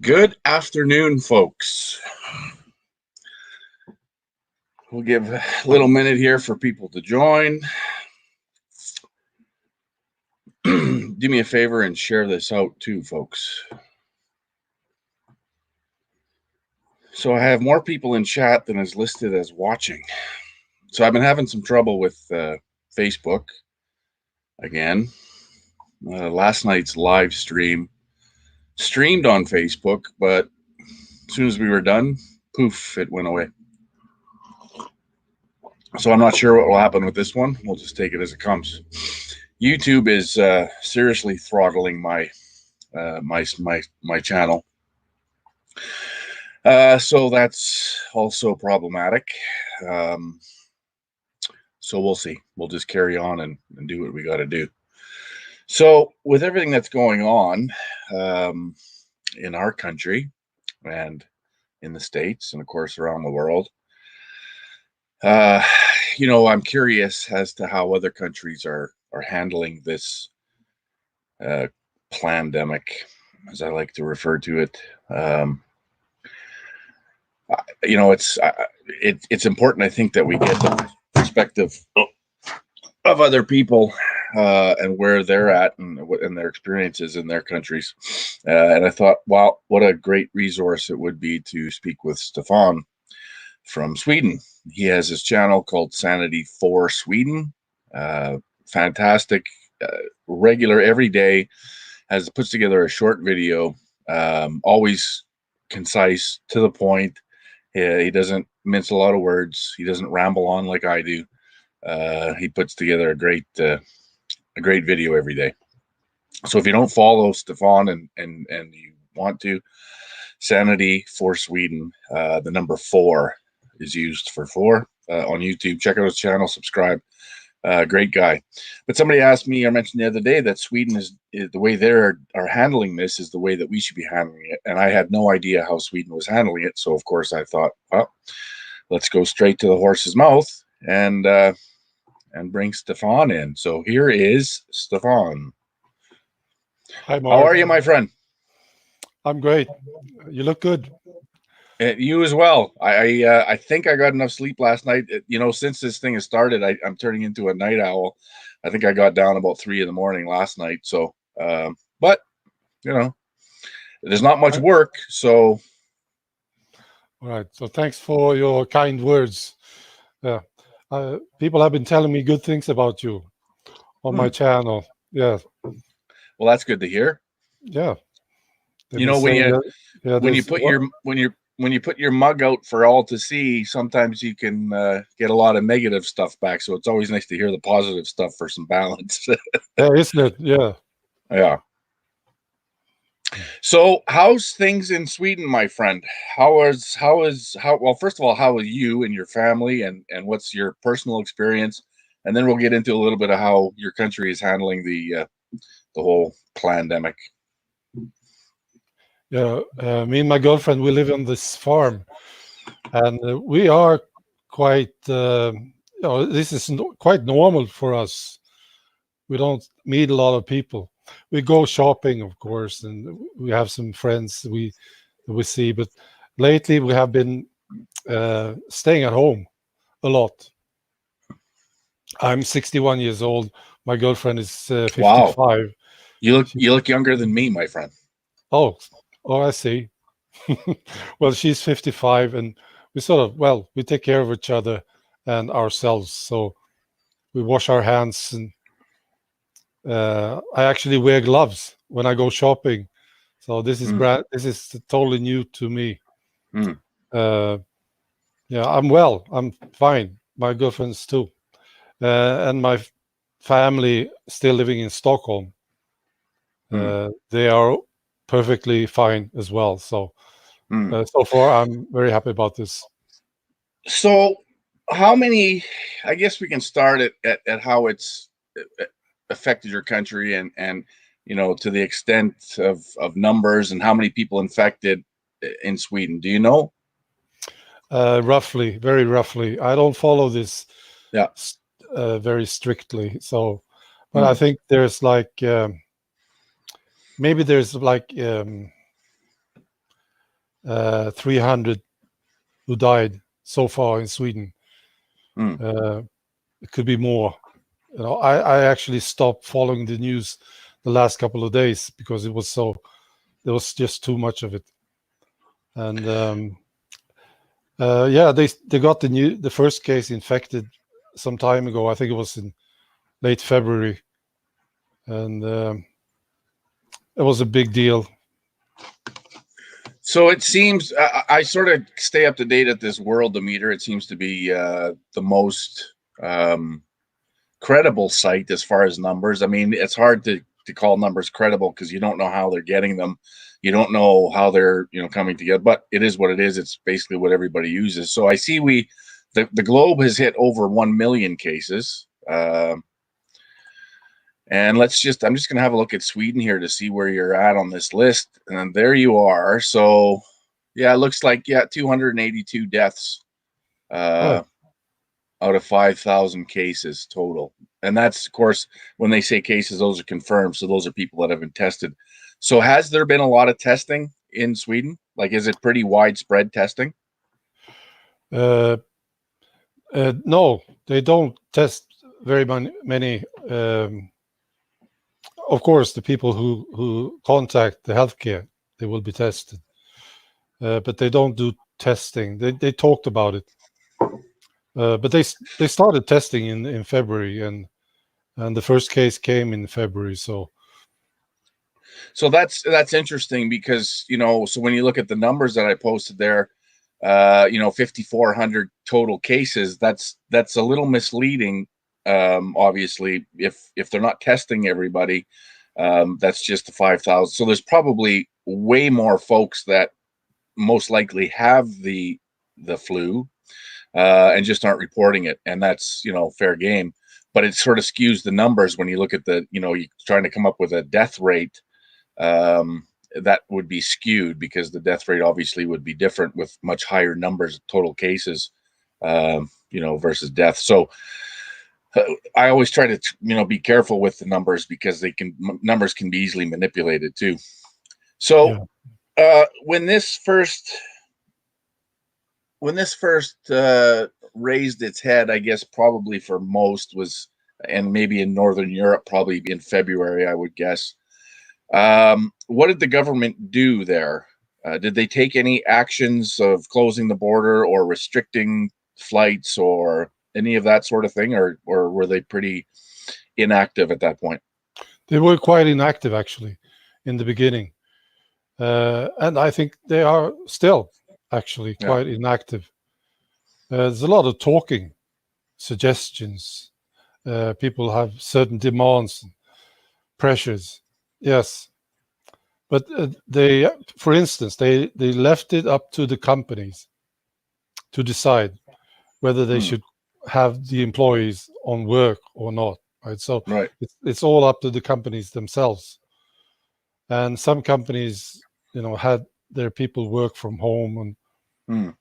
Good afternoon, folks. We'll give a little minute here for people to join. Do me a favor and share this out too, folks. So I have more people in chat than is listed as watching. So I've been having some trouble with Facebook again. Last night's live stream streamed on Facebook, but as soon as we were done, poof, it went away. So I'm not sure what will happen with this one. We'll just take it as it comes. YouTube is seriously throttling my my channel. So that's also problematic. So we'll see. We'll just carry on and do what we got to do. So with everything that's going on in our country and in the States and of course around the world, you know, I'm curious as to how other countries are handling this pandemic, as I like to refer to it. You know, it's important, I think, that we get the perspective of other people and where they're at and their experiences in their countries. And I thought, wow, what a great resource it would be to speak with Stefan from Sweden. He has his channel called SANITY4SWEDEN. Fantastic, regular, every day, puts together a short video, always concise, to the point. He doesn't mince a lot of words. He doesn't ramble on like I do. He puts together a great video every day. So if you don't follow Stefan and you want to, SANITY4SWEDEN, the number 4 is used for 4 on YouTube. Check out his channel, subscribe. Great guy. But somebody asked me, I mentioned the other day, that Sweden is the way they are handling this is the way that we should be handling it. And I had no idea how Sweden was handling it. So of course I thought, well, let's go straight to the horse's mouth and bring Stefan in. So here is Stefan. Hi, Mark. How are you, my friend? I'm great. You look good. You as well. I think I got enough sleep last night. You know, since this thing has started, I'm turning into a night owl. I think I got down about 3 a.m. last night. So, but you know, there's not much work. So, all right. So thanks for your kind words. Yeah, people have been telling me good things about you on my channel. Yeah. Well, that's good to hear. Yeah. You know, when you put your mug out for all to see, sometimes you can get a lot of negative stuff back. So it's always nice to hear the positive stuff for some balance. Yeah, isn't it? Yeah. Yeah. So how's things in Sweden, my friend? Well, first of all, how are you and your family and what's your personal experience? And then we'll get into a little bit of how your country is handling the whole pandemic. Yeah, me and my girlfriend, we live on this farm, and we are quite, you know, this is quite normal for us. We don't meet a lot of people. We go shopping, of course, and we have some friends we see, but lately we have been staying at home a lot. I'm 61 years old. My girlfriend is 55. Wow. You look younger than me, my friend. Oh, I see. Well, she's 55, and we sort of, well, we take care of each other and ourselves. So we wash our hands, and I actually wear gloves when I go shopping. So this is this is totally new to me. Yeah, I'm well. I'm fine. My girlfriend's too, and my family still living in Stockholm. They are perfectly fine as well. So so far, I'm very happy about this. So how many, I guess we can start at how it's affected your country and you know, to the extent of numbers and how many people infected in Sweden. Do you know? Roughly, very roughly. I don't follow this Yeah. Very strictly. So, but I think there's like, maybe there's like 300 who died so far in Sweden. Mm. It could be more. I actually stopped following the news the last couple of days because there was just too much of it. And they got the first case infected some time ago. I think it was in late February, and it was a big deal. So it seems I sort of stay up to date at this Worldometer. It seems to be the most credible site as far as numbers. I mean, it's hard to call numbers credible because you don't know how they're getting them. You don't know how they're coming together. But it is what it is. It's basically what everybody uses. So I see the globe has hit over 1 million cases. And I'm just going to have a look at Sweden here to see where you're at on this list. And there you are. So, yeah, it looks like, 282 deaths out of 5,000 cases total. And that's, of course, when they say cases, those are confirmed. So those are people that have been tested. So has there been a lot of testing in Sweden? Like, is it pretty widespread testing? No, they don't test very many. Of course, the people who contact the healthcare, they will be tested, but they don't do testing. They talked about it, but they started testing in February, and the first case came in February. So that's interesting because so when you look at the numbers that I posted there, 5,400 total cases. That's a little misleading. Obviously, if they're not testing everybody, that's just the 5,000. So there's probably way more folks that most likely have the flu and just aren't reporting it, and that's fair game. But it sort of skews the numbers when you look at you're trying to come up with a death rate. That would be skewed because the death rate obviously would be different with much higher numbers of total cases, versus death. So I always try to, be careful with the numbers because numbers can be easily manipulated too. So when this first raised its head, I guess probably for most was, and maybe in Northern Europe, probably in February, I would guess. What did the government do there? Did they take any actions of closing the border or restricting flights or any of that sort of thing, or were they pretty inactive at that point? They were quite inactive actually in the beginning, and I think they are still actually quite inactive. There's a lot of talking, suggestions. People have certain demands, pressures. Yes, but for instance, they left it up to the companies to decide whether they should have the employees on work or not. Right, so it's all up to the companies themselves. And some companies, had their people work from home, and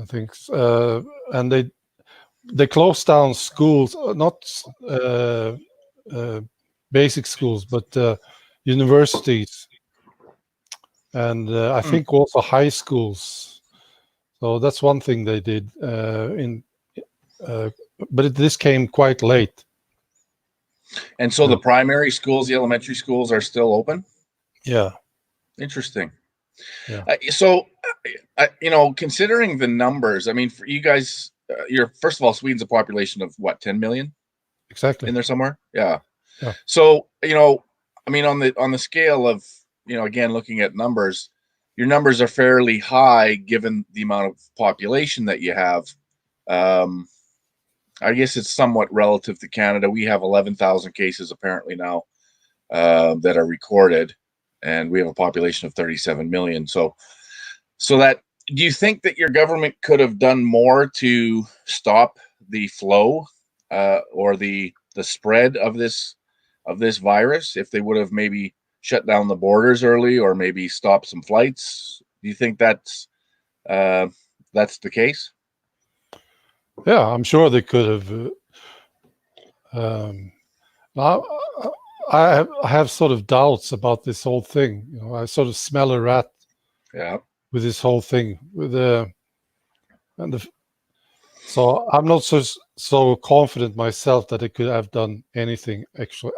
I think, and they closed down schools, not basic schools, but universities, and I think also high schools. So that's one thing they did. But this came quite late. And so the primary schools, the elementary schools, are still open? Yeah. Interesting. Yeah. Considering the numbers, I mean, for you guys, first of all, Sweden's a population of what, 10 million? Exactly. In there somewhere? Yeah. Yeah. So, I mean, on the scale of, again, looking at numbers, your numbers are fairly high given the amount of population that you have. I guess it's somewhat relative to Canada. We have 11,000 cases apparently now that are recorded, and we have a population of 37 million. So that, do you think that your government could have done more to stop the flow or the spread of this virus if they would have maybe shut down the borders early or maybe stopped some flights? Do you think that's the case? Yeah, I'm sure they could have. I have sort of doubts about this whole thing. I sort of smell a rat. Yeah. with this whole thing with so I'm not so confident myself that they could have done anything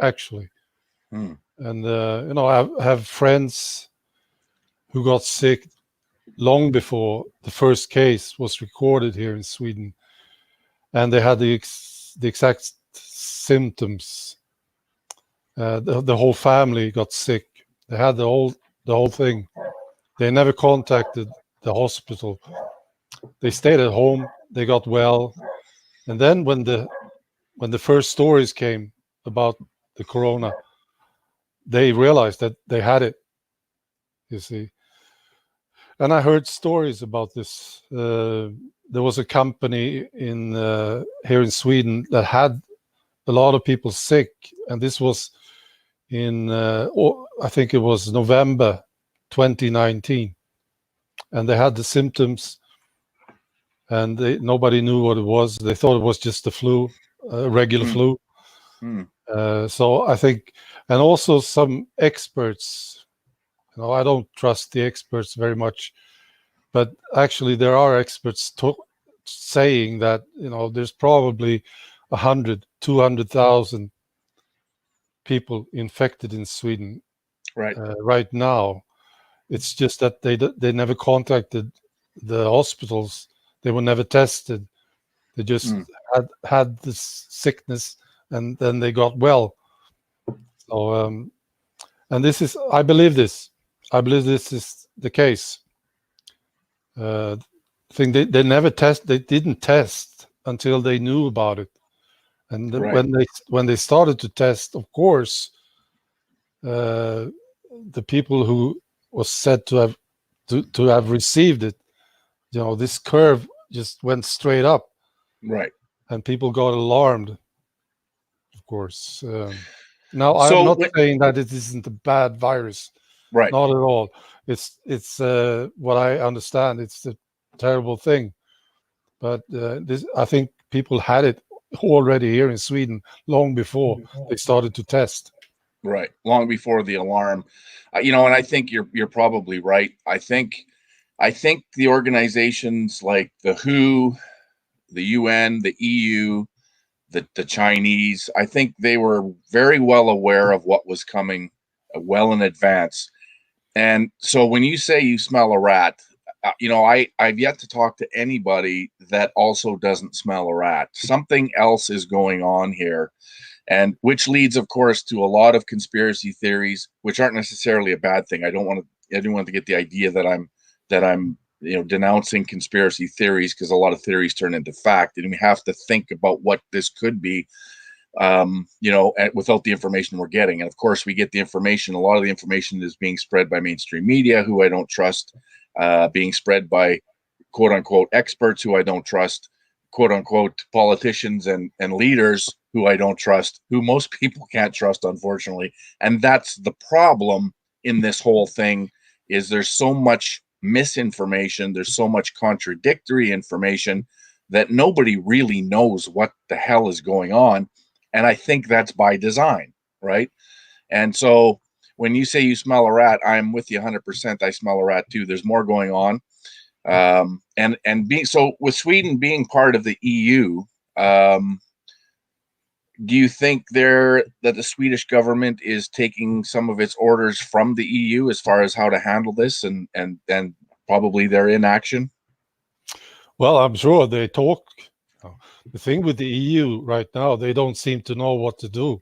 actually. Hmm. And I have friends who got sick long before the first case was recorded here in Sweden, and they had the exact symptoms. The whole family got sick. They had the whole thing. They never contacted the hospital. They stayed at home. They got well, and then when the first stories came about the corona, they realized that they had it. You see, and I heard stories about this. There was a company in here in Sweden that had a lot of people sick, and this was in I think it was November 2019, and they had the symptoms, and nobody knew what it was. They thought it was just the flu, regular flu. So I think, and also some experts. I don't trust the experts very much, but actually there are experts saying that there's probably 200,000 people infected in Sweden right now. It's just that they never contacted the hospitals. They were never tested. They just had this sickness, and then they got well. So and this is, I believe this is the case. Thing they didn't test until they knew about it, and when they started to test, of course, the people who was said to have received it, this curve just went straight up, and people got alarmed, of course. Now, I'm not saying that it isn't a bad virus, not at all. It's what I understand, it's a terrible thing, but I think people had it already here in Sweden long before they started to test. Right, long before the alarm, and I think you're probably right. I think the organizations like the WHO, the UN, the EU, the Chinese, I think they were very well aware of what was coming well in advance. And so when you say you smell a rat, I've yet to talk to anybody that also doesn't smell a rat. Something else is going on here. And which leads, of course, to a lot of conspiracy theories, which aren't necessarily a bad thing. I don't want to get the idea that I'm denouncing conspiracy theories, because a lot of theories turn into fact, and we have to think about what this could be, without the information we're getting. And of course, we get the information. A lot of the information is being spread by mainstream media, who I don't trust, being spread by quote unquote experts who I don't trust, quote unquote politicians and leaders who I don't trust, who most people can't trust, unfortunately. And that's the problem in this whole thing, is there's so much misinformation, there's so much contradictory information that nobody really knows what the hell is going on. And I think that's by design, right? And so when you say you smell a rat, I'm with you 100%. I smell a rat too. There's more going on. And being so, with Sweden being part of the EU, do you think that the Swedish government is taking some of its orders from the EU as far as how to handle this, and probably they're in action? Well, I'm sure they talk. The thing with the EU right now, they don't seem to know what to do.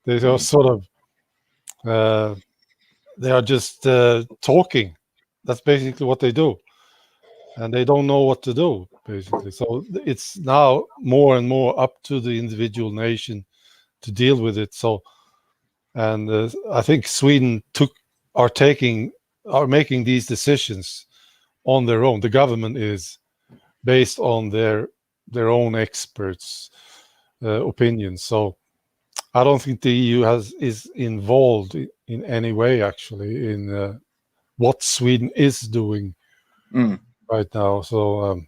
They are sort of, they are just talking. That's basically what they do. And they don't know what to do, basically. So it's now more and more up to the individual nation to deal with it. So, and I think Sweden are making these decisions on their own. The government is based on their own experts' opinions. So I don't think the EU is involved in any way, actually, in what Sweden is doing right now. So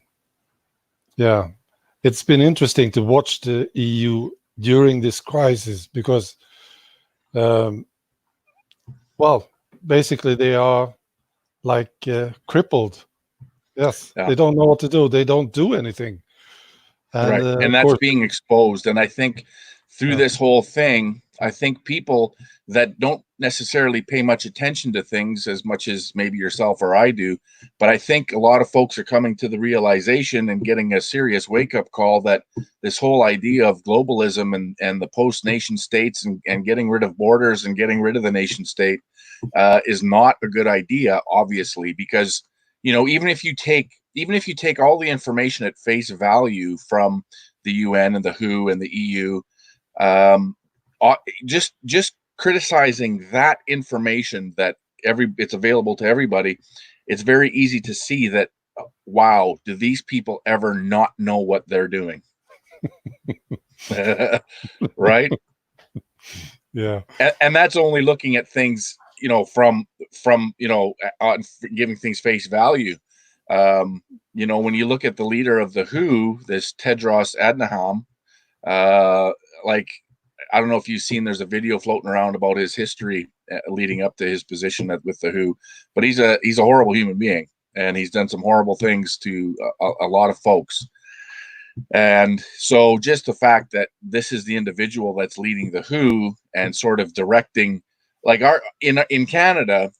yeah, it's been interesting to watch the EU during this crisis, because well, basically they are like crippled. Yes, Yeah. they don't know what to do. They don't do anything. And Right. And of that's course, being exposed. And I think through yeah, this whole thing, I think people that don't necessarily pay much attention to things as much as maybe yourself or I do, but I think a lot of folks are coming to the realization and getting a serious wake-up call that this whole idea of globalism and the post-nation states and getting rid of borders and getting rid of the nation state is not a good idea, obviously, because even if you take all the information at face value from the UN and the WHO and the EU, just criticizing that information that it's available to everybody, it's very easy to see that, wow, do these people ever not know what they're doing? Right? yeah, And that's only looking at things, from giving things face value. When you look at the leader of the WHO, this Tedros Adhanom, like, I don't know if you've seen, there's a video floating around about his history leading up to his position with the WHO, but he's a horrible human being, and he's done some horrible things to a lot of folks. And so just the fact that this is the individual that's leading the WHO and sort of directing, like, in Canada,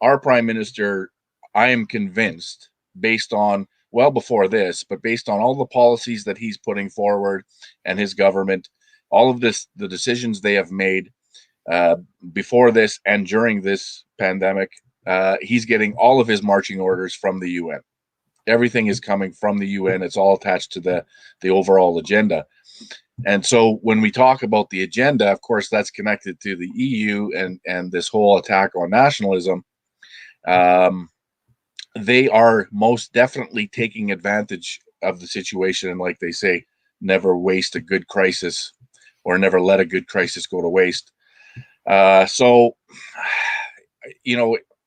our prime minister, I am convinced, based on, well, before this, but based on all the policies that he's putting forward and his government, all of the decisions they have made before this and during this pandemic, he's getting all of his marching orders from the UN. Everything is coming from the UN. It's all attached to the overall agenda. And so when we talk about the agenda, of course, that's connected to the EU and this whole attack on nationalism. They are most definitely taking advantage of the situation. And like they say, never waste a good crisis, or never let a good crisis go to waste. So,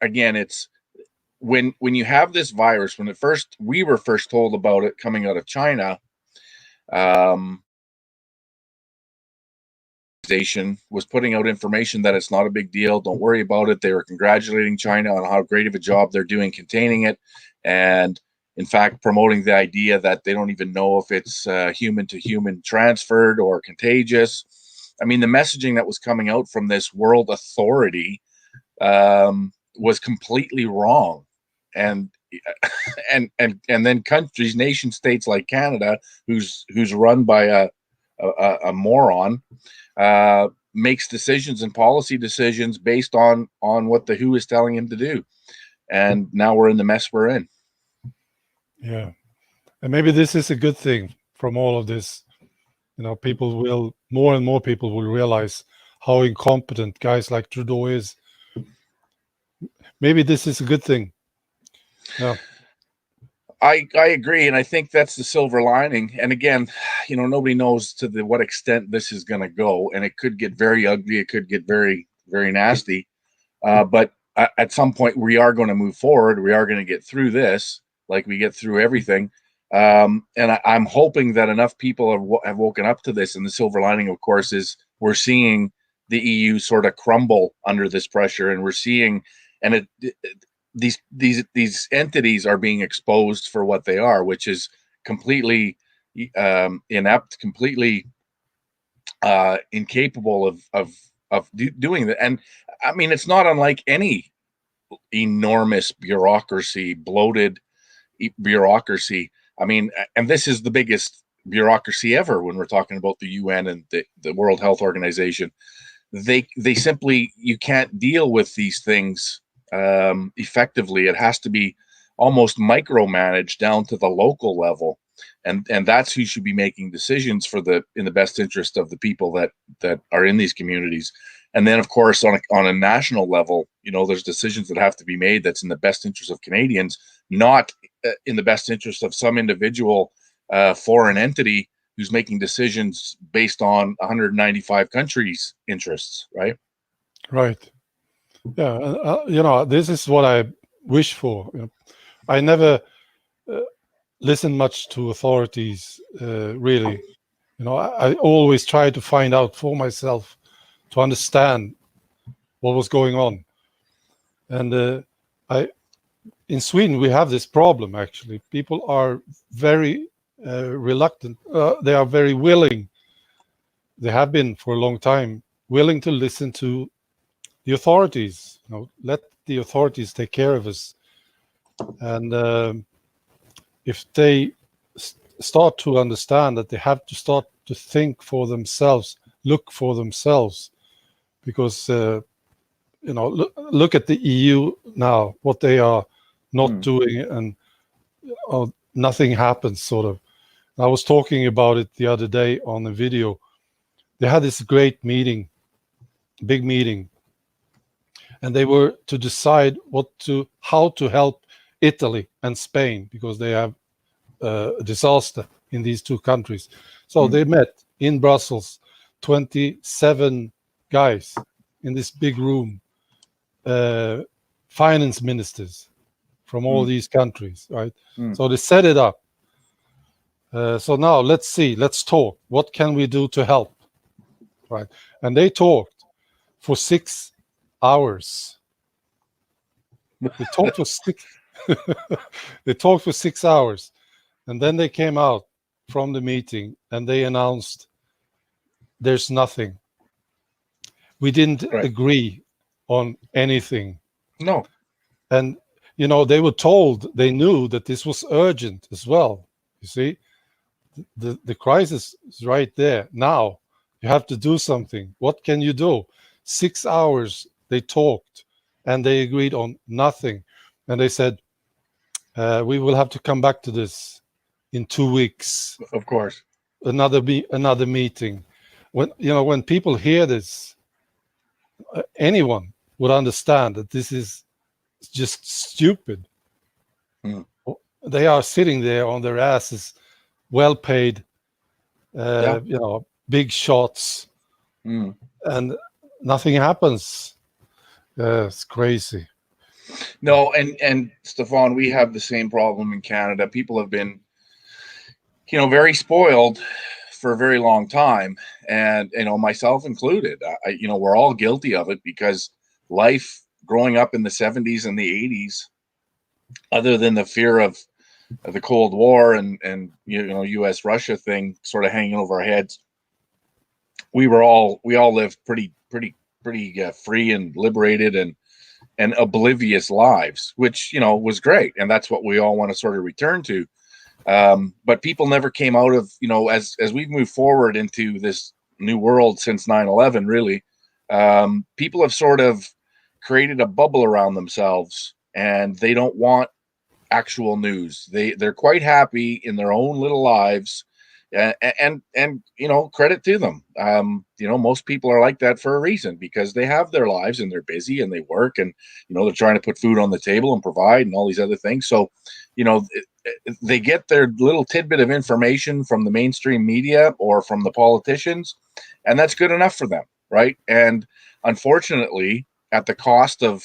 again, it's when you have this virus, when we were first told about it coming out of China, was putting out information that it's not a big deal, don't worry about it. They were congratulating China on how great of a job they're doing containing it, and in fact promoting the idea that they don't even know if it's human to human transferred or contagious. I mean, the messaging that was coming out from this world authority was completely wrong. And then countries, nation states like Canada, who's run by a moron, makes decisions and policy decisions based on what the WHO is telling him to do. And now we're in the mess we're in. yeah. And maybe this is a good thing from all of this. More and more people will realize how incompetent guys like Trudeau is. Maybe this is a good thing. Yeah. I agree, and I think that's the silver lining. And again, nobody knows to what extent this is going to go, and it could get very ugly. It could get very, very nasty. But at some point, we are going to move forward. We are going to get through this, like we get through everything. And I'm hoping that enough people have woken up to this. And the silver lining, of course, is we're seeing the EU sort of crumble under this pressure, and we're seeing, and these entities are being exposed for what they are, which is completely inept, completely incapable of doing that. And I mean, it's not unlike any enormous bureaucracy, bloated bureaucracy. I mean, and this is the biggest bureaucracy ever when we're talking about the UN and the World Health Organization. They simply, you can't deal with these things effectively. It has to be almost micromanaged down to the local level, and that's who should be making decisions in the best interest of the people that are in these communities. And then, of course, on a national level, there's decisions that have to be made that's in the best interest of Canadians, not in the best interest of some individual foreign entity who's making decisions based on 195 countries' interests, right? Right. Yeah. This is what I wish for. I never listen much to authorities, really. I always try to find out for myself to understand what was going on. And in Sweden we have this problem. Actually, people are very reluctant. They are very willing. They have been for a long time willing to listen to the authorities. Let the authorities take care of us. And if they start to understand that they have to start to think for themselves, look for themselves, because look at the EU now, what they are not doing, and nothing happens, sort of. I was talking about it the other day on a video. They had this great meeting, big meeting, and they were to decide how to help Italy and Spain, because they have a disaster in these two countries. So they met in Brussels, 27 guys in this big room, finance ministers from all these countries, right? So they set it up. So now let's talk. What can we do to help? Right? And they talked for 6 hours. They talked for they talked for 6 hours, and then they came out from the meeting and they announced there's nothing. We didn't agree on anything. No. And they were told, they knew that this was urgent as well. You see, the crisis is right there now. You have to do something. What can you do? 6 hours they talked and they agreed on nothing. And they said, we will have to come back to this in 2 weeks. Of course. Another meeting. When people hear this, anyone would understand that this is just stupid. They are sitting there on their asses, well paid, big shots, and nothing happens. It's crazy. No, and Stefan, we have the same problem in Canada. People have been, very spoiled for a very long time, and myself included. We're all guilty of it, because life growing up in the 70s and the 80s, other than the fear of the Cold War and U.S. Russia thing sort of hanging over our heads, we all lived pretty free and liberated and oblivious lives, which was great, and that's what we all want to sort of return to. But people never came out of, as we've moved forward into this new world since 9/11, really, people have sort of created a bubble around themselves, and they don't want actual news. They're quite happy in their own little lives, and credit to them. Most people are like that for a reason, because they have their lives and they're busy and they work, and they're trying to put food on the table and provide and all these other things. So they get their little tidbit of information from the mainstream media or from the politicians, and that's good enough for them, right? And unfortunately, at the cost of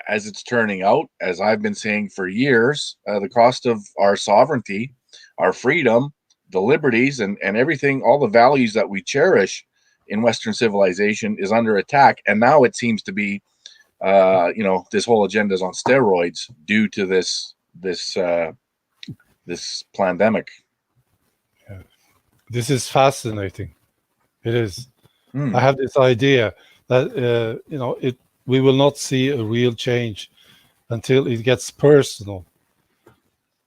as it's turning out, as I've been saying for years, the cost of our sovereignty, our freedom, the liberties, and everything, all the values that we cherish in Western civilization is under attack. And now it seems to be, this whole agenda is on steroids due to this pandemic. Yeah. This is fascinating. It is. I have this idea that we will not see a real change until it gets personal.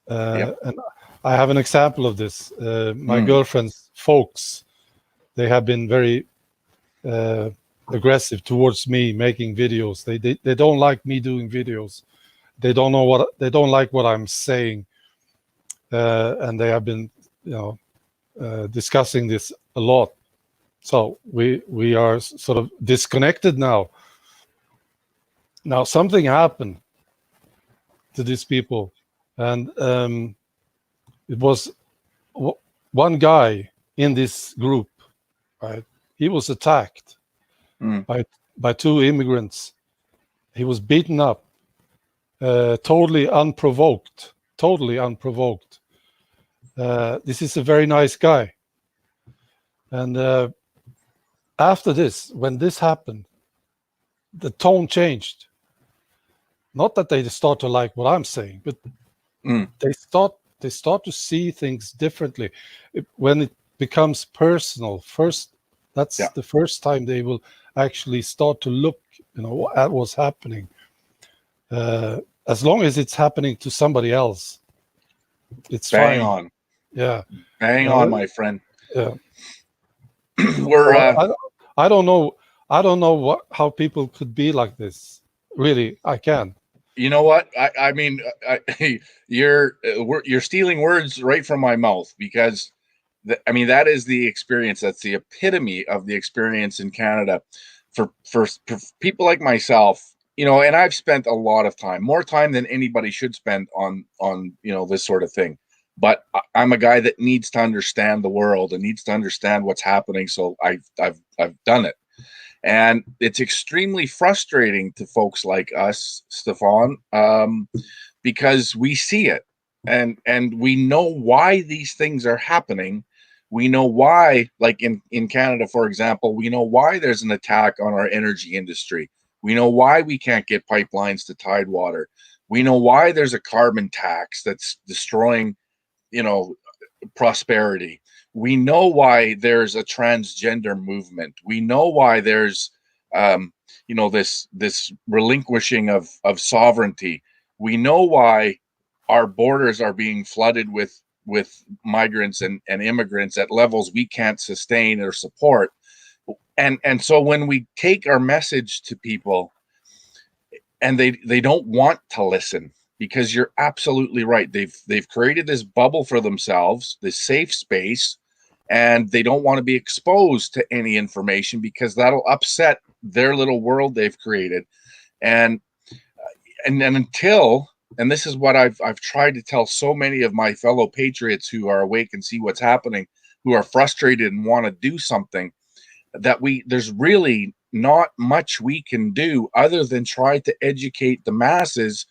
And I have an example of this. My girlfriend's folks, they have been very aggressive towards me making videos. They don't like me doing videos. They don't like what I'm saying, and they have been discussing this a lot. So we are sort of disconnected now. Now something happened to these people, and it was one guy in this group, right? He was attacked by two immigrants. He was beaten up, totally unprovoked. This is a very nice guy. And after this, when this happened, the tone changed. not that they start to like what I'm saying, but they start to see things differently. When it becomes personal, first, that's the first time they will actually start to look, at what's happening. As long as it's happening to somebody else, it's Bang fine. on. Yeah. Bang on, my friend. Yeah. We're I don't know. I don't know how people could be like this. Really, I can't. You know what? I mean, you're stealing words right from my mouth, because I mean, that is the experience. That's the epitome of the experience in Canada for people like myself. And I've spent a lot of time, more time than anybody should spend on this sort of thing. But I'm a guy that needs to understand the world and needs to understand what's happening. So I've done it. And it's extremely frustrating to folks like us, Stefan, because we see it, and we know why these things are happening. We know why, like in Canada, for example, we know why there's an attack on our energy industry. We know why we can't get pipelines to Tidewater. We know why there's a carbon tax that's destroying, prosperity. We know why there's a transgender movement. We know why there's this relinquishing of sovereignty. We know why our borders are being flooded with migrants and immigrants at levels we can't sustain or support. And so when we take our message to people and they don't want to listen, because you're absolutely right. They've created this bubble for themselves, this safe space, and they don't want to be exposed to any information because that'll upset their little world they've created. And until, and this is what I've tried to tell so many of my fellow patriots who are awake and see what's happening, who are frustrated and want to do something, that there's really not much we can do other than try to educate the masses,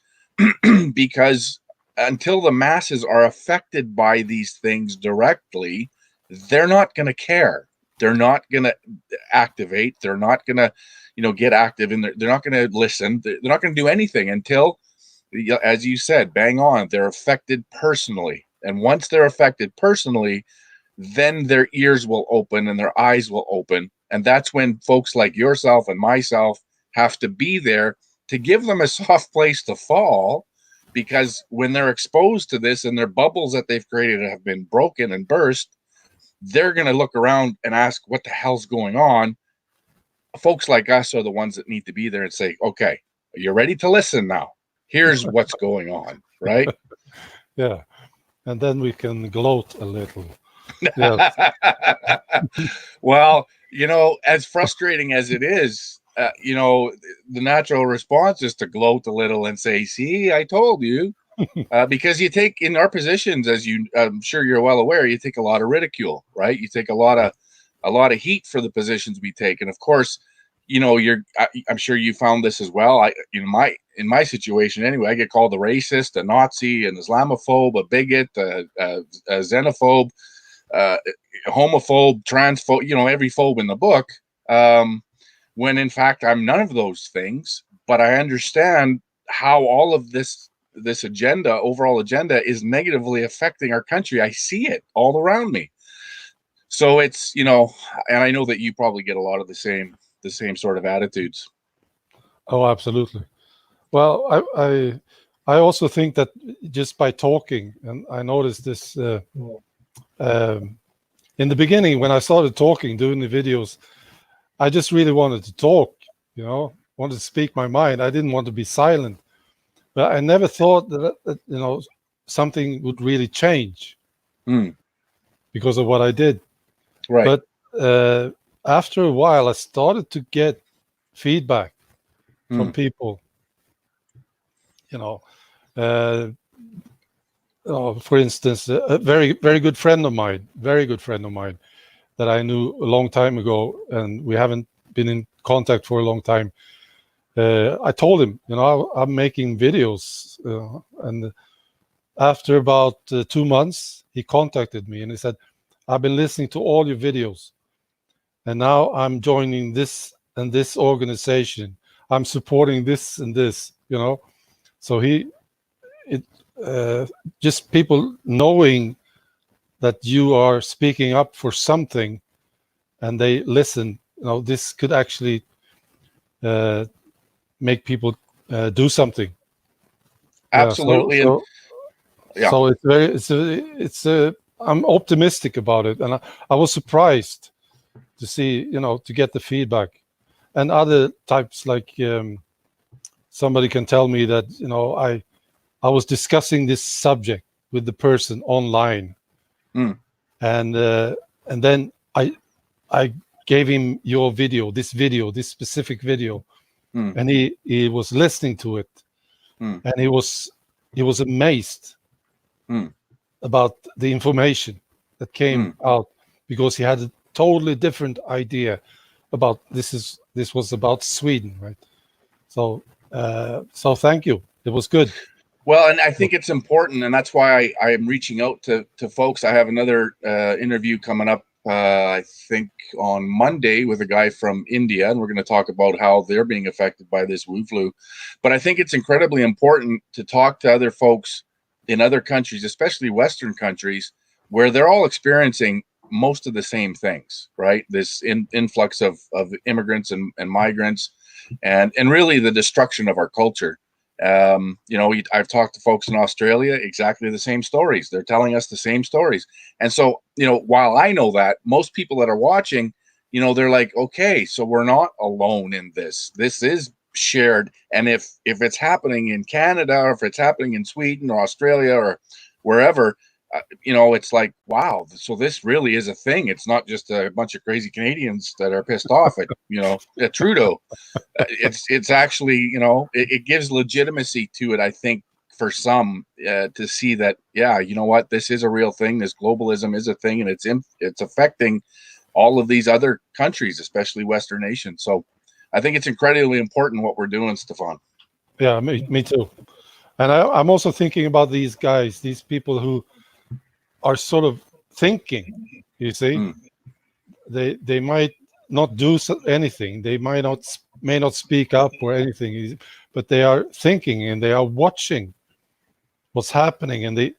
because until the masses are affected by these things directly, they're not going to care. They're not going to activate. They're not going to, get active, and they're not going to listen. They're not going to do anything until, as you said, bang on, they're affected personally. And once they're affected personally, then their ears will open and their eyes will open. And that's when folks like yourself and myself have to be there to give them a soft place to fall, because when they're exposed to this and their bubbles that they've created have been broken and burst, they're going to look around and ask, what the hell's going on? Folks like us are the ones that need to be there and say, okay, you're ready to listen now. Here's what's going on, right? Yeah. And then we can gloat a little. Yes. Well, as frustrating as it is, the natural response is to gloat a little and say, see, I told you. Because you take, in our positions, as I'm sure you're well aware, you take a lot of ridicule, right? You take a lot of heat for the positions we take. And of course, I'm sure you found this as well. In my situation anyway, I get called a racist, a Nazi, an Islamophobe, a bigot, a xenophobe, homophobe, transphobe, every phobe in the book. When in fact I'm none of those things, but I understand how all of this overall agenda, is negatively affecting our country. I see it all around me. So it's, and I know that you probably get a lot of the same sort of attitudes. Oh, absolutely. Well, I also think that just by talking, and I noticed this in the beginning when I started talking, doing the videos, I just really wanted to talk, wanted to speak my mind. I didn't want to be silent. But I never thought that something would really change because of what I did. Right. But after a while, I started to get feedback from people. For instance, a very, very good friend of mine, that I knew a long time ago, and we haven't been in contact for a long time. I told him, I'm making videos, and after about 2 months, he contacted me and he said, I've been listening to all your videos, and now I'm joining this and this organization. I'm supporting this and this, So just people knowing that you are speaking up for something, and they listen. This could actually make people do something. Absolutely. So it's I'm optimistic about it, and I was surprised to see, to get the feedback, and other types, like somebody can tell me that I was discussing this subject with the person online, and then I gave him this specific video, and he was listening to it, and he was amazed about the information that came out, because he had a totally different idea about this was about Sweden, right? So thank you. It was good. Well, and I think it's important, and that's why I am reaching out to folks. I have another interview coming up, I think on Monday, with a guy from India, and we're going to talk about how they're being affected by this Wu flu. But I think it's incredibly important to talk to other folks in other countries, especially Western countries, where they're all experiencing most of the same things, right? This influx of immigrants and migrants, and really the destruction of our culture. I've talked to folks in Australia, exactly the same stories. They're telling us the same stories. And so, while I know that, most people that are watching, they're like, okay, so we're not alone in this. This is shared. And if it's happening in Canada, or if it's happening in Sweden or Australia or wherever, it's like, wow, so this really is a thing. It's not just a bunch of crazy Canadians that are pissed off at Trudeau. It's actually, it gives legitimacy to it, I think, for some, to see that, yeah, you know what, this is a real thing. This globalism is a thing, and it's affecting all of these other countries, especially Western nations. So I think it's incredibly important what we're doing, Stefan. Yeah, me too. And I'm also thinking about these guys, these people who are sort of thinking, you see. They might not do anything. They may not speak up or anything, but they are thinking, and they are watching what's happening, and they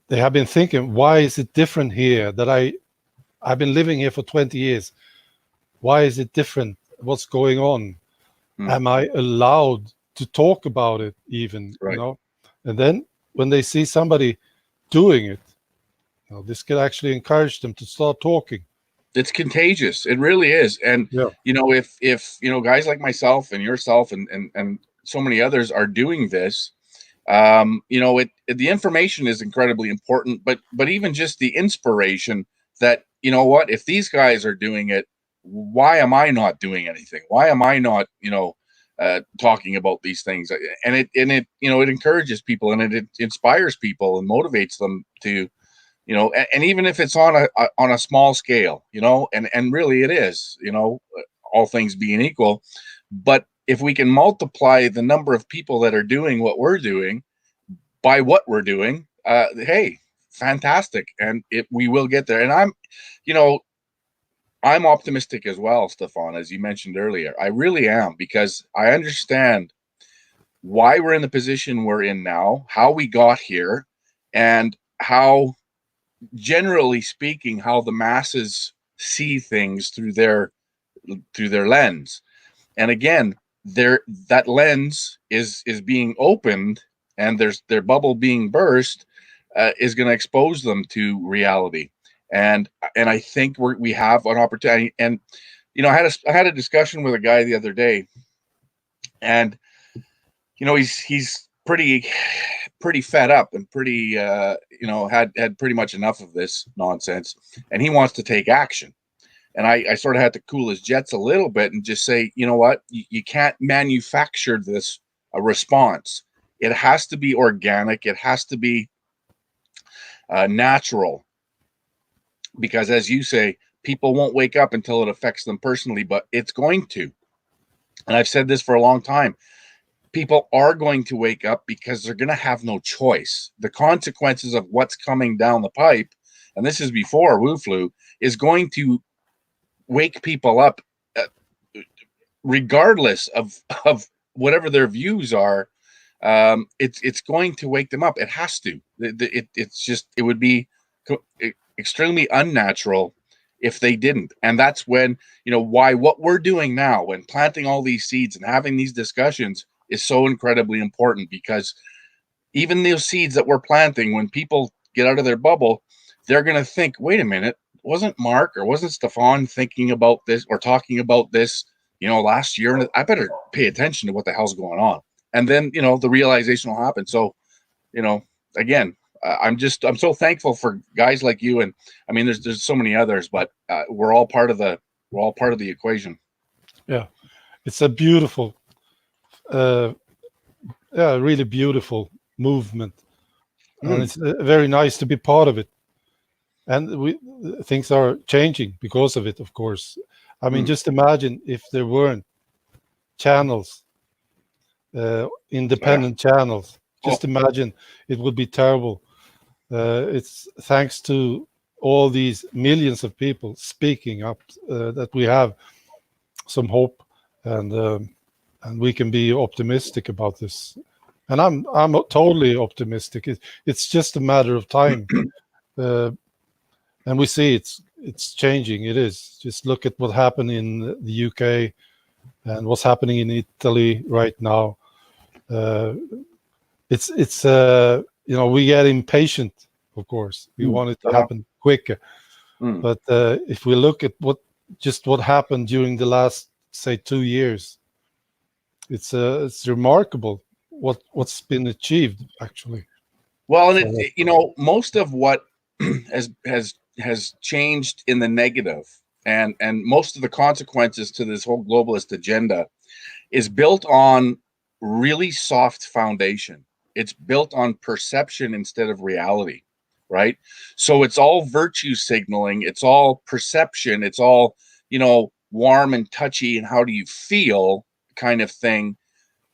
have been thinking, why is it different here? That I've been living here for 20 years. Why is it different? What's going on? Am I allowed to talk about it even? Right. And then when they see somebody doing it, this could actually encourage them to start talking. It's contagious. It really is. And if guys like myself and yourself and so many others are doing this, the information is incredibly important, but even just the inspiration that, what, if these guys are doing it, why am I not doing anything? Why am I not, talking about these things? And it encourages people, and it inspires people and motivates them to, and even if it's on a small scale, and really it is, all things being equal, but if we can multiply the number of people that are doing what we're doing by what we're doing, hey, fantastic. And we will get there. And I'm optimistic as well, Stefan, as you mentioned earlier. I really am, because I understand why we're in the position we're in now, how we got here, and how, generally speaking, how the masses see things through their lens. And again, that lens is being opened, and their bubble being burst, is going to expose them to reality. And I think we have an opportunity. And I had a discussion with a guy the other day, and he's pretty fed up and pretty had pretty much enough of this nonsense, and he wants to take action. And I sort of had to cool his jets a little bit and just say, you know what, you can't manufacture this response. It has to be organic. It has to be natural, because, as you say, people won't wake up until it affects them personally, but it's going to. And I've said this for a long time. People are going to wake up, because they're going to have no choice. The consequences of what's coming down the pipe, and this is before Wu flu, is going to wake people up, regardless of whatever their views are, it's going to wake them up. It has to. It would be extremely unnatural if they didn't. And that's when, why what we're doing now, when planting all these seeds and having these discussions, is so incredibly important, because even those seeds that we're planting, when people get out of their bubble, they're going to think, wait a minute, wasn't Mark or wasn't Stefan thinking about this or talking about this, last year? And I better pay attention to what the hell's going on. And then, the realization will happen. So, again, I'm so thankful for guys like you. And I mean, there's so many others, but we're all part of the equation. Yeah. It's a beautiful, really beautiful movement. And it's very nice to be part of it. And things are changing because of it, of course. I mean, just imagine if there weren't channels, independent channels. Just imagine, it would be terrible. It's thanks to all these millions of people speaking up that we have some hope, and we can be optimistic about this. And I'm totally optimistic. It's just a matter of time, and we see it's changing. It is. Just look at what happened in the UK and what's happening in Italy right now. It's we get impatient, of course. We want it to happen quicker. But if we look at what happened during the last, say, 2 years, it's remarkable what's been achieved, actually. Well, and most of what has changed in the negative, and most of the consequences to this whole globalist agenda is built on really soft foundation. It's built on perception instead of reality, right? So it's all virtue signaling, it's all perception, it's all, warm and touchy and how do you feel kind of thing,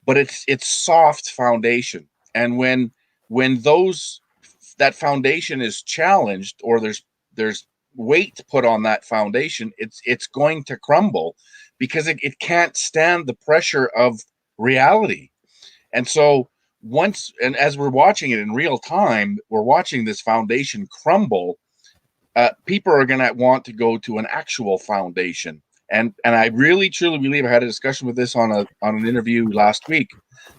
but it's soft foundation. And when that foundation is challenged, or there's weight put on that foundation, it's going to crumble, because it can't stand the pressure of reality. And so as we're watching it in real time, we're watching this foundation crumble. People are going to want to go to an actual foundation. And I really truly believe, I had a discussion with this on an interview last week,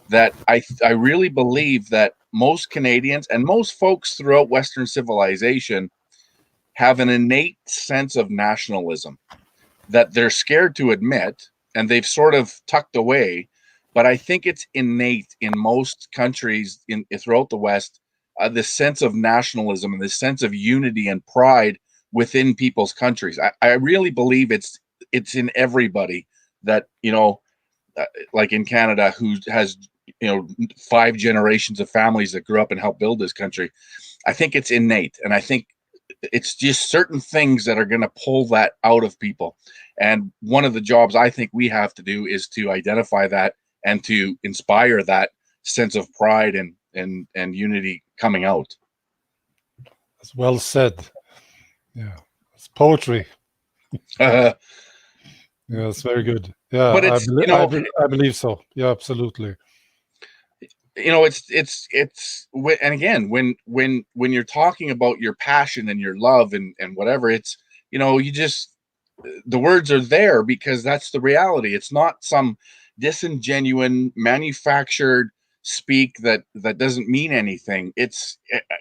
that I really believe that most Canadians and most folks throughout Western civilization have an innate sense of nationalism that they're scared to admit, and they've sort of tucked away. But I think it's innate in most countries throughout the West, this sense of nationalism and this sense of unity and pride within people's countries. I really believe it's in everybody, that, like in Canada, who has, 5 generations of families that grew up and helped build this country. I think it's innate. And I think it's just certain things that are going to pull that out of people. And one of the jobs I think we have to do is to identify that and to inspire that sense of pride and unity coming out. That's well said. Yeah, it's poetry. Yeah, it's very good. Yeah, but it's, I believe so. Yeah, absolutely. And again, when you're talking about your passion and your love and whatever, it's, the words are there because that's the reality. It's not some disingenuine manufactured speak that doesn't mean anything.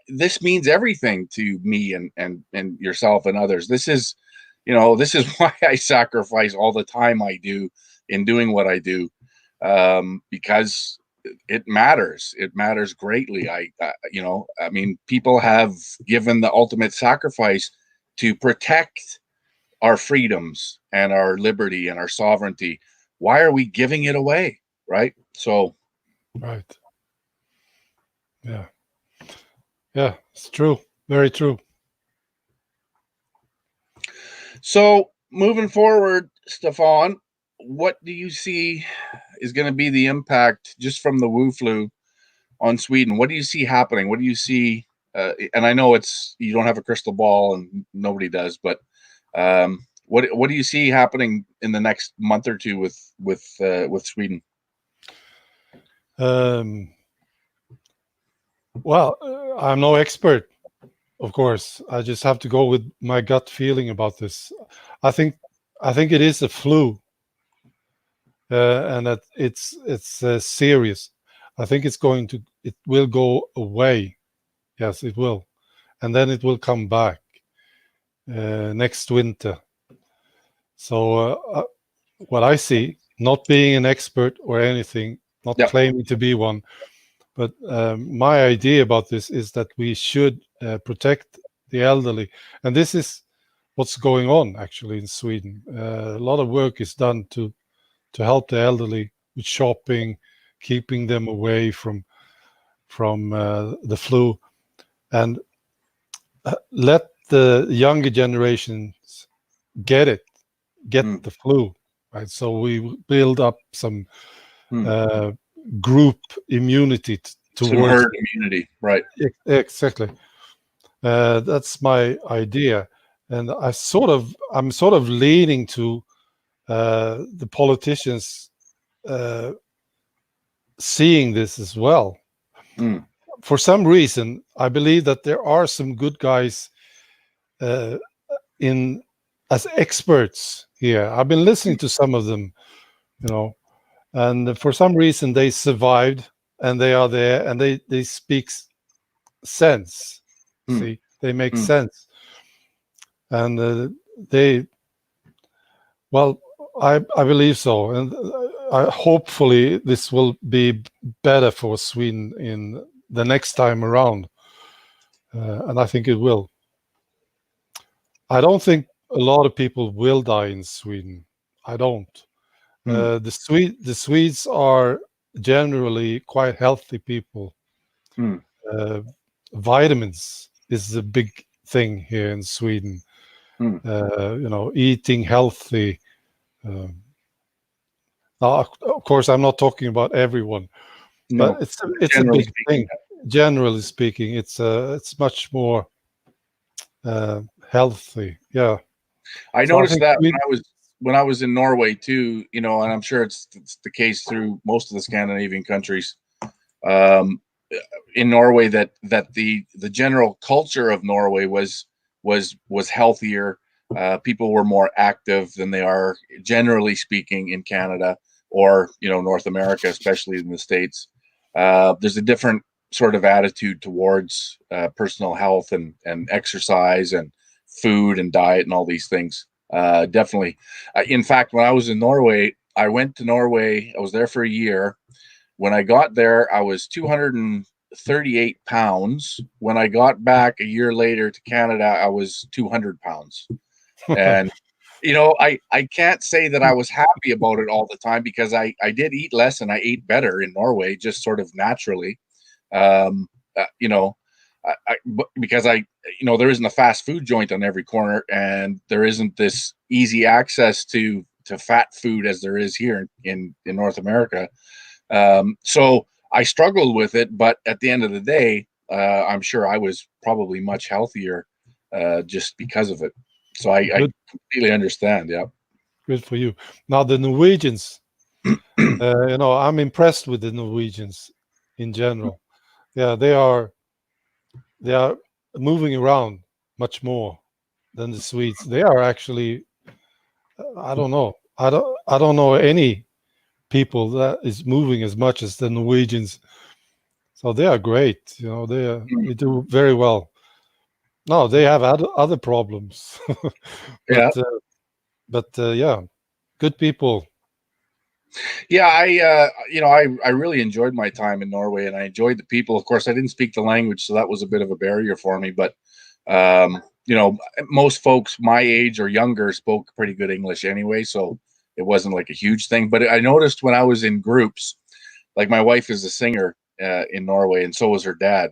This means everything to me and yourself and others. This is why I sacrifice all the time I do in doing what I do, because it matters. It matters greatly. I mean, people have given the ultimate sacrifice to protect our freedoms and our liberty and our sovereignty. Why are we giving it away? Right. So. Right. Yeah. Yeah, it's true. Very true. So moving forward, Stefan, what do you see is going to be the impact just from the Wu flu on Sweden? What do you see happening? What do you see? And I know you don't have a crystal ball, and nobody does, but what do you see happening in the next month or two with Sweden? Well, I'm no expert, of course. I just have to go with my gut feeling about this. I think I think it is a flu, and that it's serious. I think it will go away. Yes, it will, and then it will come back next winter. So what I see, not being an expert or anything, not Yeah. claiming to be one, but my idea about this is that we should protect the elderly, and this is what's going on actually in Sweden. A lot of work is done to help the elderly with shopping, keeping them away from the flu, and let the younger generations get Mm. the flu, right? So we build up some Mm. uh, group immunity Some towards herd immunity, right? exactly. That's my idea, and I'm sort of leaning to the politicians uh, seeing this as well. Mm. For some reason, I believe that there are some good guys uh, in as experts here. I've been listening to some of them, you know, and for some reason they survived and they are there and they speak sense. Mm. See, they make Mm. sense, and they well, I believe so, and hopefully this will be better for Sweden in the next time around, and I think it will. I don't think a lot of people will die in Sweden. I don't. Mm. The Swedes are generally quite healthy people. Mm. Uh, Vitamins is a big thing here in Sweden. Mm. Eating healthy. Um, Now, of course, I'm not talking about everyone, but No, it's a generally big speaking. thing. Generally speaking, it's much more healthy. Yeah. I So I noticed think that we, when I was in Norway too, you know, and I'm sure it's the case through most of the Scandinavian countries. Um, in Norway, that the general culture of Norway was healthier. People were more active than they are generally speaking in Canada or North America, especially in the States. There's a different sort of attitude towards personal health and exercise and food and diet and all these things. Definitely. In fact, when I was in Norway, I went to Norway. I was there for a year. When I got there, I was 238 pounds. When I got back a year later to Canada, I was 200 pounds. And, I can't say that I was happy about it all the time because I did eat less and I ate better in Norway, just sort of naturally. Um, uh, you know, because there isn't a fast food joint on every corner and there isn't this easy access to fat food as there is here in North America. So I struggled with it, but at the end of the day, I'm sure I was probably much healthier just because of it. So I good, completely understand. Yeah. good for you. Now the Norwegians, I'm impressed with the Norwegians in general. Yeah, they are moving around much more than the Swedes. They are actually, I don't know, I don't know any people that is moving as much as the Norwegians. So they are great. They do very well. No, they have other problems, Yeah. but yeah, good people. Yeah. I really enjoyed my time in Norway and I enjoyed the people. Of course, I didn't speak the language, so that was a bit of a barrier for me. But, most folks my age or younger spoke pretty good English anyway. So it wasn't like a huge thing. But I noticed when I was in groups, like my wife is a singer in Norway, and so was her dad,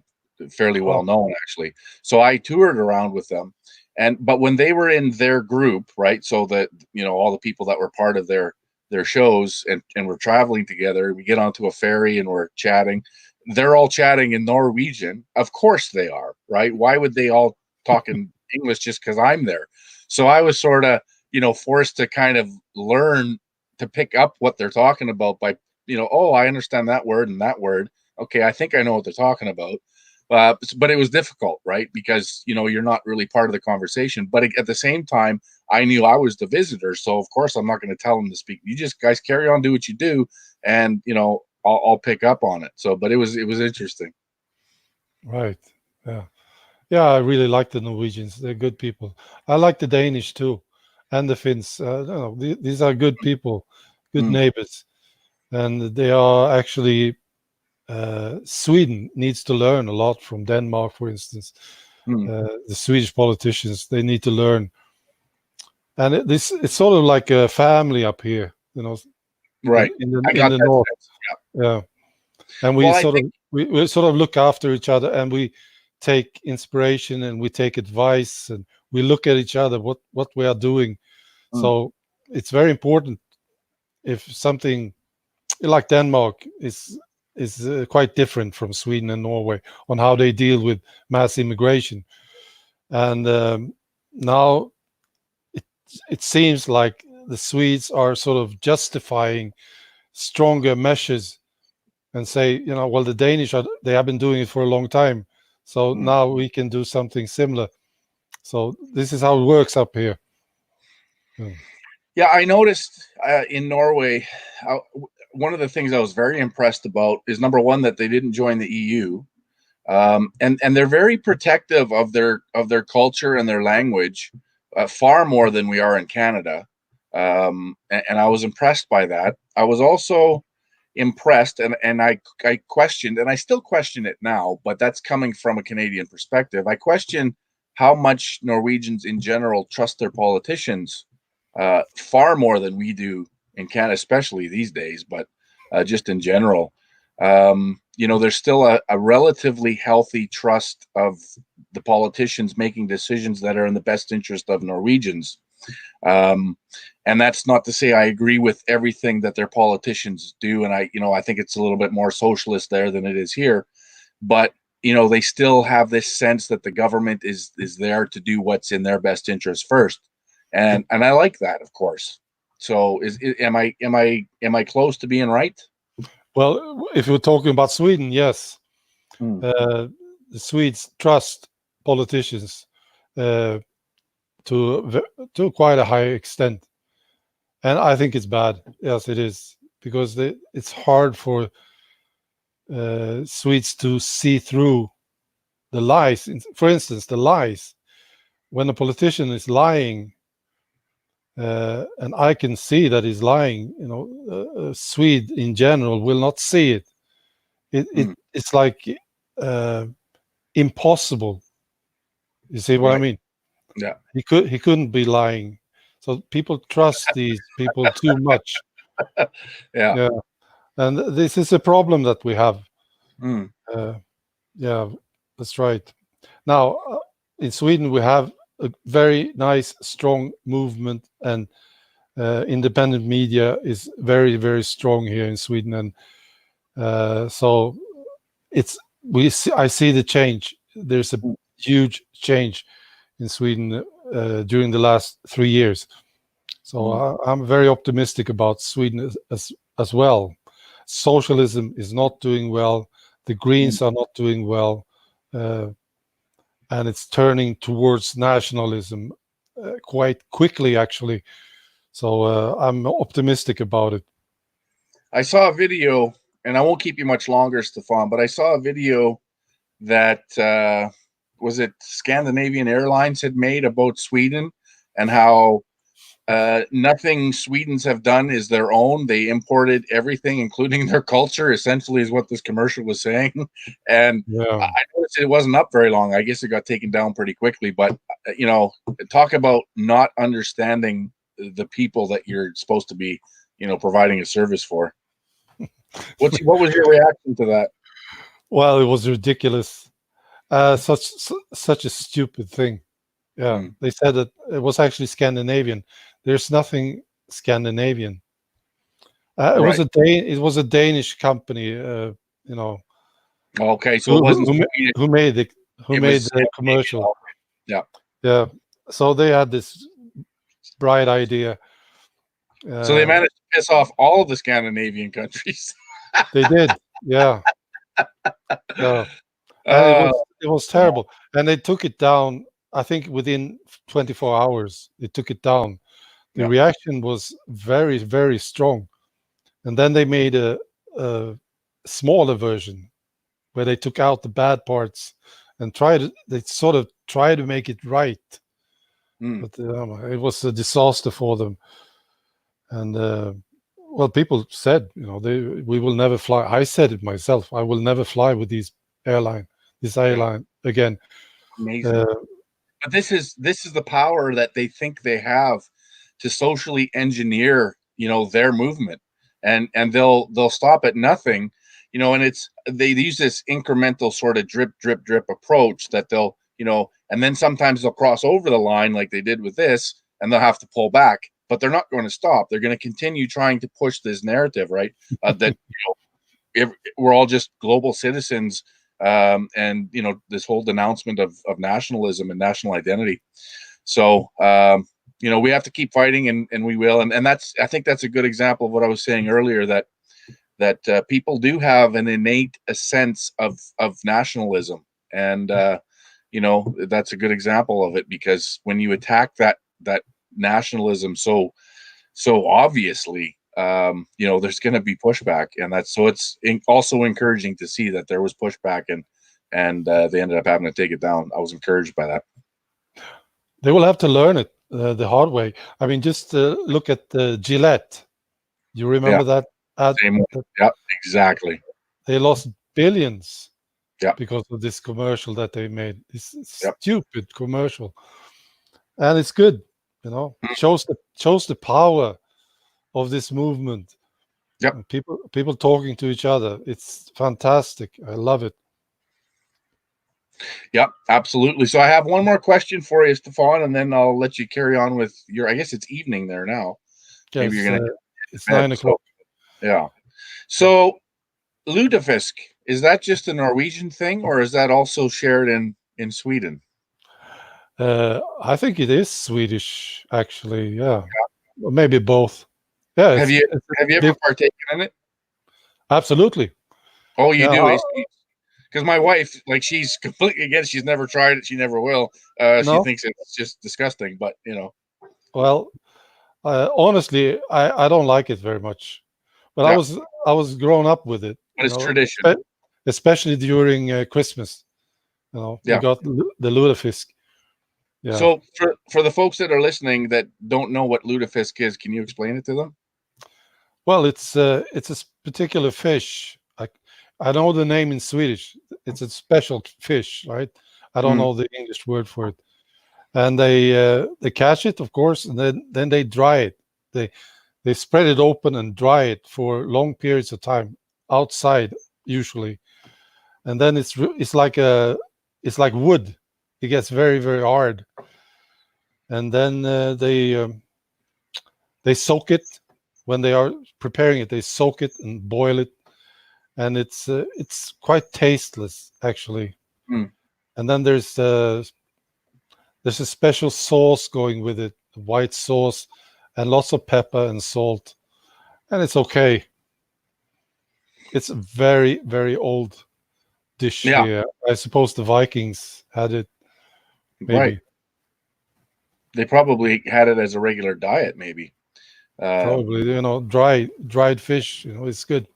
fairly well Oh, known actually. So I toured around with them, but when they were in their group, right? So that all the people that were part of their shows and we're traveling together, we get onto a ferry and we're chatting. They're all chatting in Norwegian. Of course they are, right? Why would they all talk in English just because I'm there? So I was sort of forced to kind of learn to pick up what they're talking about by oh, I understand that word and that word. Okay, I think I know what they're talking about. But it was difficult, right? Because you're not really part of the conversation. But at the same time, I knew I was the visitor, so of course I'm not going to tell them to speak. You just guys carry on, do what you do, and I'll pick up on it. So, but it was interesting. Right. Yeah. Yeah. I really like the Norwegians. They're good people. I like the Danish too, and the Finns. No, these are good people, good neighbors, and they are actually. Sweden needs to learn a lot from Denmark, for instance. The Swedish politicians, they need to learn, and it's sort of like a family up here, Right. in the north. Yeah, and we we sort of look after each other, and we take inspiration, and we take advice, and we look at each other what we are doing. So it's very important if something like Denmark is quite different from Sweden and Norway on how they deal with mass immigration, and now it seems like the Swedes are sort of justifying stronger measures and say, well, the Danish they have been doing it for a long time, so now we can do something similar. So this is how it works up here. Yeah, I noticed in Norway, one of the things I was very impressed about is, number one, that they didn't join the EU, and they're very protective of their culture and their language, far more than we are in Canada. And I was impressed by that. I was also impressed, and I questioned, and I still question it now, but that's coming from a Canadian perspective. I question how much Norwegians in general trust their politicians, far more than we do in Canada, especially these days, but just in general. There's still a relatively healthy trust of the politicians making decisions that are in the best interest of Norwegians. And that's not to say I agree with everything that their politicians do. And I think it's a little bit more socialist there than it is here. But, they still have this sense that the government is there to do what's in their best interest first. And I like that, of course. So am I close to being right? Well, if you're talking about Sweden, yes. The Swedes trust politicians to quite a high extent, and I think it's bad. Yes, it is, because it's hard for Swedes to see through the lies. For instance, the lies. When a politician is lying, and I can see that he's lying, a Swede in general will not see it. It's like impossible. You see what I mean? Yeah. He couldn't be lying. So people trust these people too much. Yeah. And this is a problem that we have. Yeah, that's right. Now, in Sweden, we have a very nice, strong movement, and independent media is very, very strong here in Sweden. And so I see the change. There's a huge change in Sweden during the last 3 years. So I'm very optimistic about Sweden as well. Socialism is not doing well. The Greens are not doing well. And it's turning towards nationalism quite quickly, actually. So I'm optimistic about it. I saw a video, and I won't keep you much longer, Stefan, but I saw a video that was it Scandinavian Airlines had made about Sweden, and how nothing Swedes have done is their own. They imported everything, including their culture, essentially, is what this commercial was saying. And I noticed it wasn't up very long. I guess it got taken down pretty quickly. But, talk about not understanding the people that you're supposed to be, providing a service for. What was your reaction to that? Well, it was ridiculous. Such a stupid thing. Yeah, they said that it was actually Scandinavian. There's nothing Scandinavian. It was a Danish company. Okay, so it wasn't who made the commercial. Yeah. So they had this bright idea. So they managed to piss off all of the Scandinavian countries. They did. Yeah. Yeah. and Uh, it was terrible. And they took it down. I think within 24 hours, they took it down. The yeah. reaction was very, very strong. And then they made a smaller version where they took out the bad parts and they sort of tried to make it right. Mm. But it was a disaster for them. And well, people said, we will never fly. I said it myself. I will never fly with this airline again. Amazing. But this is the power that they think they have to socially engineer, their movement, and they'll stop at nothing, and they use this incremental sort of drip, drip, drip approach that they'll, and then sometimes they'll cross over the line like they did with this, and they'll have to pull back, but they're not going to stop. They're going to continue trying to push this narrative, right? That we're all just global citizens, and this whole denouncement of nationalism and national identity. So we have to keep fighting, and we will. And I think that's a good example of what I was saying earlier, that people do have an innate sense of nationalism, and that's a good example of it, because when you attack that nationalism so obviously, there's going to be pushback, and it's also encouraging to see that there was pushback, and they ended up having to take it down. I was encouraged by that. They will have to learn it the hard way. I mean, just look at Gillette. You remember that ad? Yeah, exactly. They lost billions because of this commercial that they made. This stupid commercial, and it's good. Shows the power of this movement. People talking to each other. It's fantastic. I love it. Yeah, absolutely. So I have one more question for you, Stefan, and then I'll let you carry on with I guess it's evening there now. Yes, maybe you're gonna it's 9 o'clock. So lutefisk, is that just a Norwegian thing, or is that also shared in Sweden? I think it is Swedish, actually. Yeah. Or maybe both. Yeah. Have you ever partaken in it? Absolutely. Oh, you do? Because my wife, she's completely against. She's never tried it. She never will. She thinks it's just disgusting. But Well, honestly, I don't like it very much. But I was grown up with it. But it's tradition, especially during Christmas. We got the lutefisk. Yeah. So for the folks that are listening that don't know what lutefisk is, can you explain it to them? Well, it's a particular fish. I know the name in Swedish. It's a special fish, right? I don't know the English word for it. And they catch it, of course, and then they dry it. They spread it open and dry it for long periods of time outside, usually. And then it's like wood. It gets very, very hard. And then they soak it. When they are preparing it, they soak it and boil it, and it's quite tasteless, actually. And then there's a special sauce going with it, white sauce, and lots of pepper and salt, and it's okay. It's a very, very old dish here. I suppose the Vikings had it. Maybe. Right. They probably had it as a regular diet, maybe. Probably, dried fish, it's good.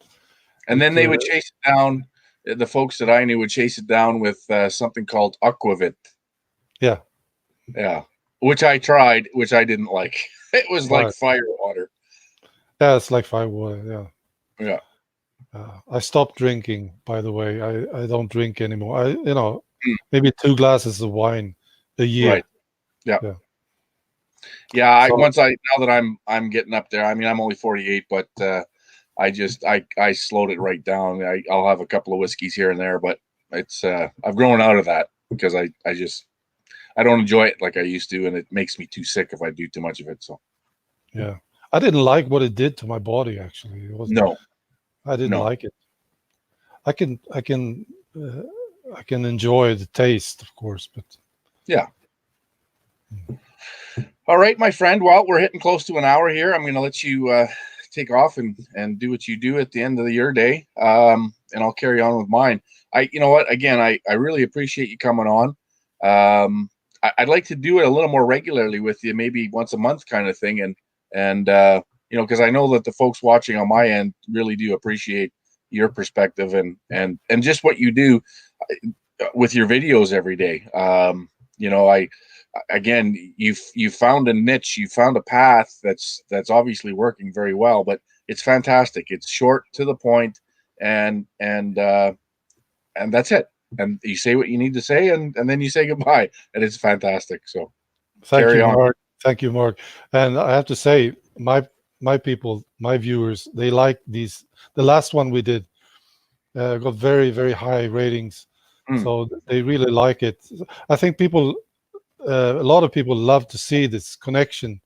And then they would chase it down. The folks that I knew would chase it down with something called aquavit. Yeah. Which I tried, which I didn't like. It was like fire water. Yeah, it's like fire water. Yeah. I stopped drinking, by the way. I don't drink anymore. Maybe 2 glasses of wine a year. Right. Yeah. Now that I'm getting up there. I mean, I'm only 48, but I slowed it right down. I'll have a couple of whiskeys here and there, but it's I've grown out of that because I don't enjoy it like I used to, and it makes me too sick if I do too much of it. So I didn't like what it did to my body. Actually, I didn't like it. I can enjoy the taste, of course, but All right, my friend. Well, we're hitting close to an hour here. I'm going to let you take off and do what you do at the end of your day. I'll carry on with mine. You know what? Again, I really appreciate you coming on. I'd like to do it a little more regularly with you, maybe once a month kind of thing. And you know, because I know that the folks watching on my end really do appreciate your perspective and just what you do with your videos every day. You know, again, you found a niche, you found a path that's obviously working very well, but it's fantastic. It's short, to the point, and that's it. And you say what you need to say, and then you say goodbye, and it's fantastic. So Thank carry you, on. Mark. Thank you, Mark. And I have to say, my people, my viewers, they like these. The last one we did got very, very high ratings, so they really like it. I think people, a lot of people love to see this connection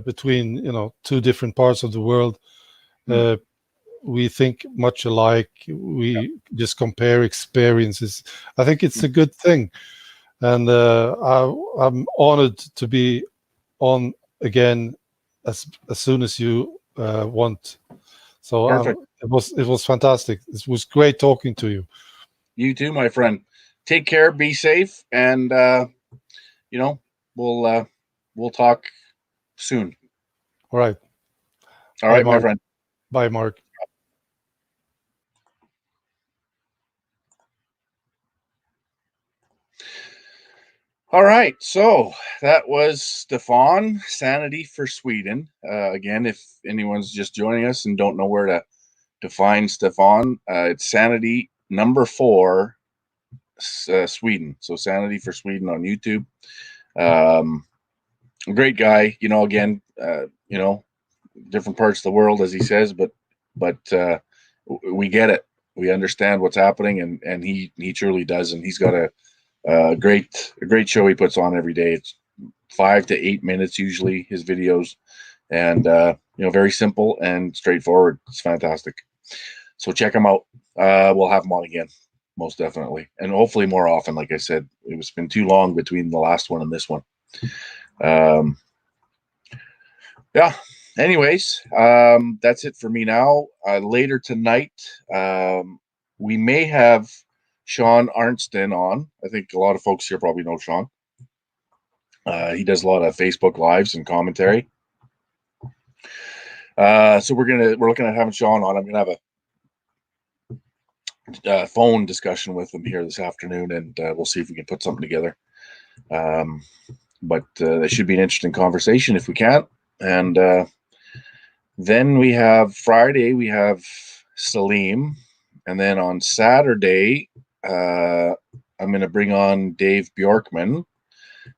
between, you know, two different parts of the world. We think much alike. We just compare experiences. I think it's a good thing, and I'm honored to be on again as soon as you want. So it was fantastic. It was great talking to you. You too, my friend. Take care, be safe, and you know, we'll talk soon. All right. All right, my friend. Bye, Mark. All right, so that was Stefan, Sanity for Sweden. Again, if anyone's just joining us and don't know where to find Stefan, it's Sanity number 4, Sweden. So Sanity for Sweden on YouTube. Great guy, you know. Again, you know, different parts of the world, as he says, but we get it. We understand what's happening, and he truly does, and he's got a great show he puts on every day. It's 5 to 8 minutes usually, his videos, and you know, very simple and straightforward. It's fantastic. So check him out. We'll have him on again, most definitely, and hopefully more often. Like I said, it's been too long between the last one and this one. Yeah. Anyways, that's it for me now. Later tonight, we may have Sean Arnston on. I think a lot of folks here probably know Sean. He does a lot of Facebook lives and commentary. So we're looking at having Sean on. I'm gonna have a phone discussion with him here this afternoon, and we'll see if we can put something together. But that should be an interesting conversation if we can. And then we have Friday, we have Salim, and then on Saturday, I'm going to bring on Dave Bjorkman,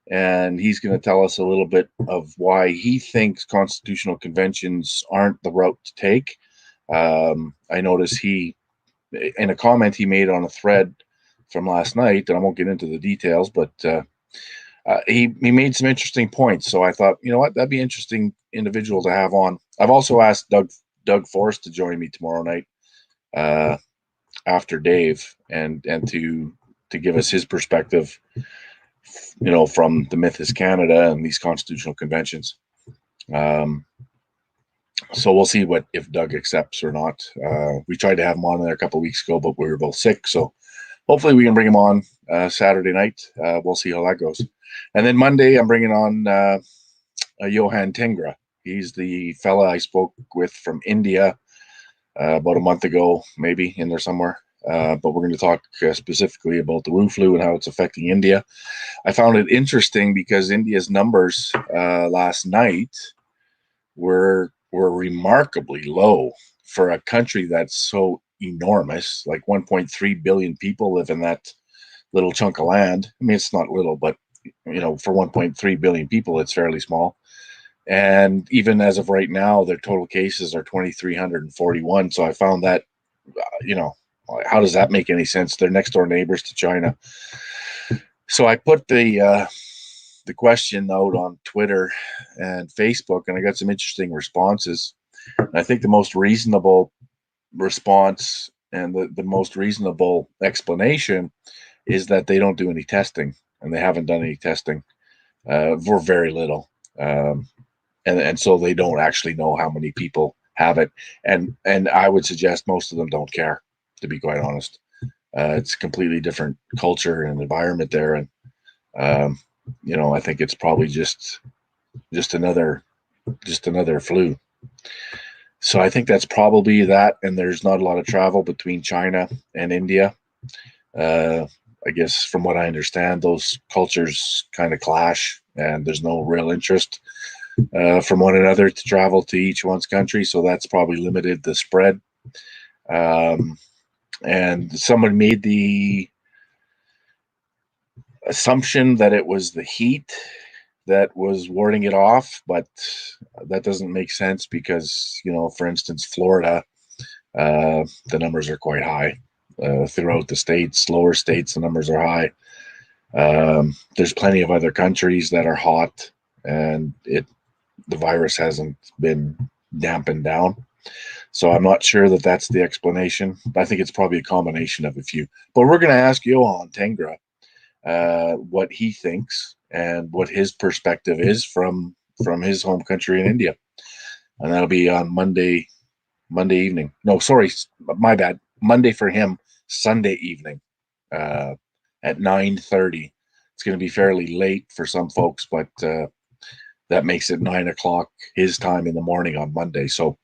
and he's going to tell us a little bit of why he thinks constitutional conventions aren't the route to take. I noticed he, in a comment he made on a thread from last night, and I won't get into the details, but he made some interesting points. So I thought, you know what, that'd be an interesting individual to have on. I've also asked Doug Forrest to join me tomorrow night after Dave, and to give us his perspective, you know, from the Myth is Canada and these constitutional conventions. So we'll see if Doug accepts or not. We tried to have him on there a couple of weeks ago, but we were both sick. So hopefully we can bring him on Saturday night. We'll see how that goes. And then Monday, I'm bringing on Johan Tengra. He's the fella I spoke with from India about a month ago, maybe in there somewhere. But we're going to talk specifically about the Wu flu and how it's affecting India. I found it interesting because India's numbers last night were remarkably low for a country that's so enormous. Like 1.3 billion people live in that little chunk of land. I mean, it's not little, but you know, for 1.3 billion people, it's fairly small. And even as of right now, their total cases are 2,341. So I found that, you know, how does that make any sense? They're next door neighbors to China. So I put the question out on Twitter and Facebook, and I got some interesting responses. And I think the most reasonable response and the most reasonable explanation is that they don't do any testing, and they haven't done any testing for very little. And so they don't actually know how many people have it. And I would suggest most of them don't care. to be quite honest. It's a completely different culture and environment there, and I think it's probably just another flu. So I think that's probably that. And there's not a lot of travel between China and India. I guess from what I understand, those cultures kind of clash, and there's no real interest from one another to travel to each one's country. So that's probably limited the spread. And someone made the assumption that it was the heat that was warding it off, but that doesn't make sense because, for instance, Florida, the numbers are quite high. Throughout the states, lower states, the numbers are high. There's plenty of other countries that are hot, and the virus hasn't been dampened down. So I'm not sure that that's the explanation. I think it's probably a combination of a few. But we're going to ask Johan Tengra what he thinks and what his perspective is from his home country in India, and that'll be on Monday evening. No, sorry, my bad. Monday for him, Sunday evening at 9:30. It's going to be fairly late for some folks, but that makes it 9 o'clock his time in the morning on Monday. So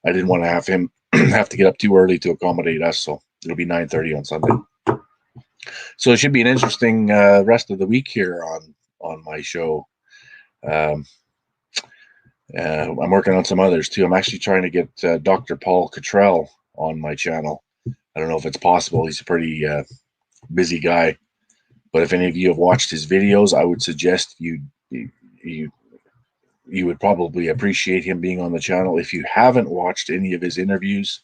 I didn't want to have him have to get up too early to accommodate us. So it'll be 9:30 on Sunday. So it should be an interesting rest of the week here on my show. I'm working on some others too. I'm actually trying to get Dr. Paul Cottrell on my channel. I don't know if it's possible. He's a pretty busy guy, but if any of you have watched his videos, I would suggest you would probably appreciate him being on the channel. If you haven't watched any of his interviews,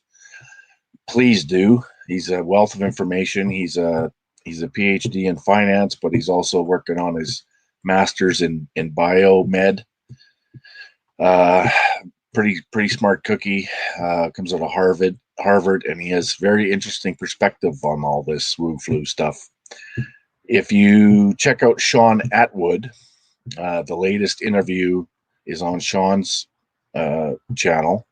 please do. He's a wealth of information. He's a PhD in finance, but he's also working on his master's in biomed. Pretty smart cookie. Comes out of Harvard, and he has very interesting perspective on all this woo flu stuff. If you check out Sean Atwood, the latest interview is on Sean's channel.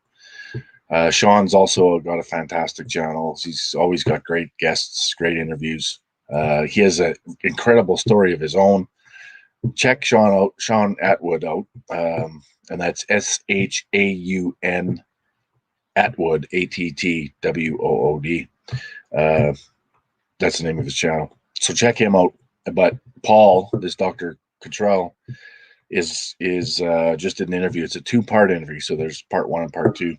Sean's also got a fantastic channel. He's always got great guests, great interviews. He has an incredible story of his own. Check Sean Atwood out, and that's SHAUN Atwood, ATTWOOD. That's the name of his channel. So check him out. But Paul, this Dr. Cottrell, is just an interview. It's a 2-part interview, so there's part 1 and part 2.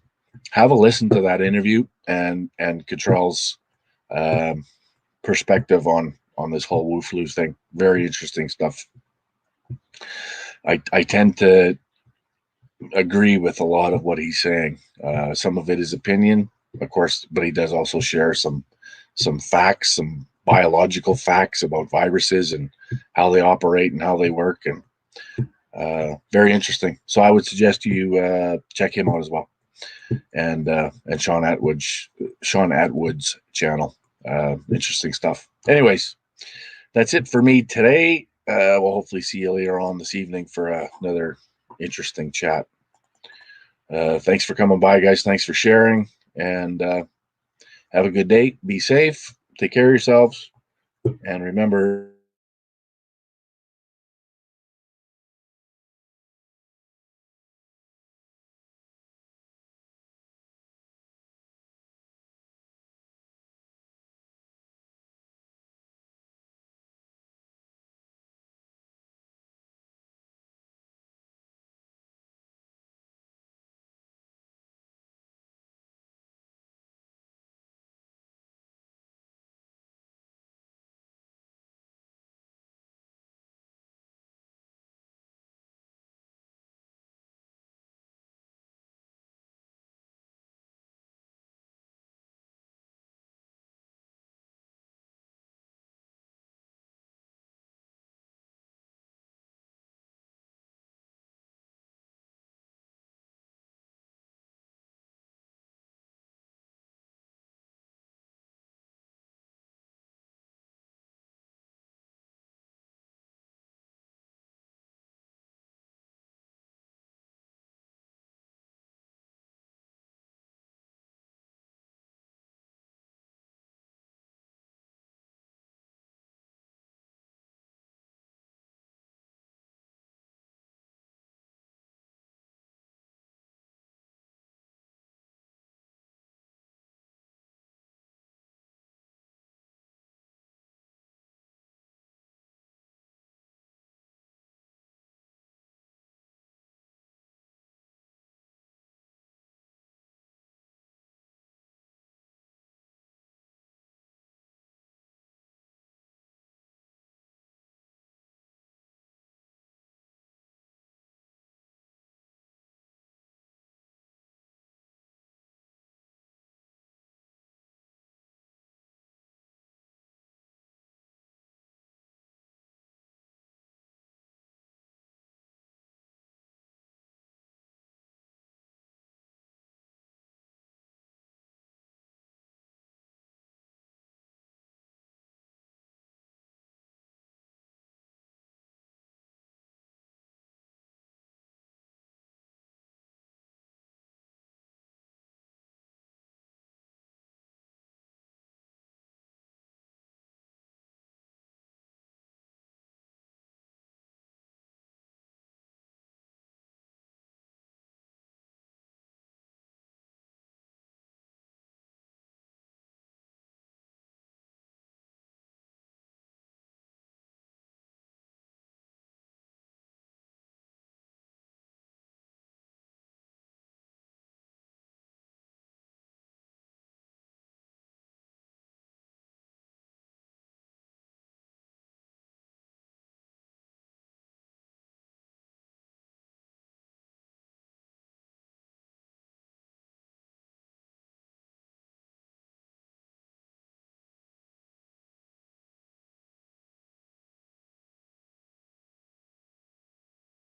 Have a listen to that interview and Cottrell's perspective on this whole woo flu thing. Very interesting stuff. I tend to agree with a lot of what he's saying. Some of it is opinion, of course, but he does also share some facts, some biological facts about viruses and how they operate and how they work, and very interesting. So I would suggest you check him out as well, and Sean Atwood's channel. Interesting stuff. Anyways, that's it for me today. We'll hopefully see you later on this evening for another interesting chat. Thanks for coming by, guys. Thanks for sharing, and have a good day. Be safe. Take care of yourselves, and remember,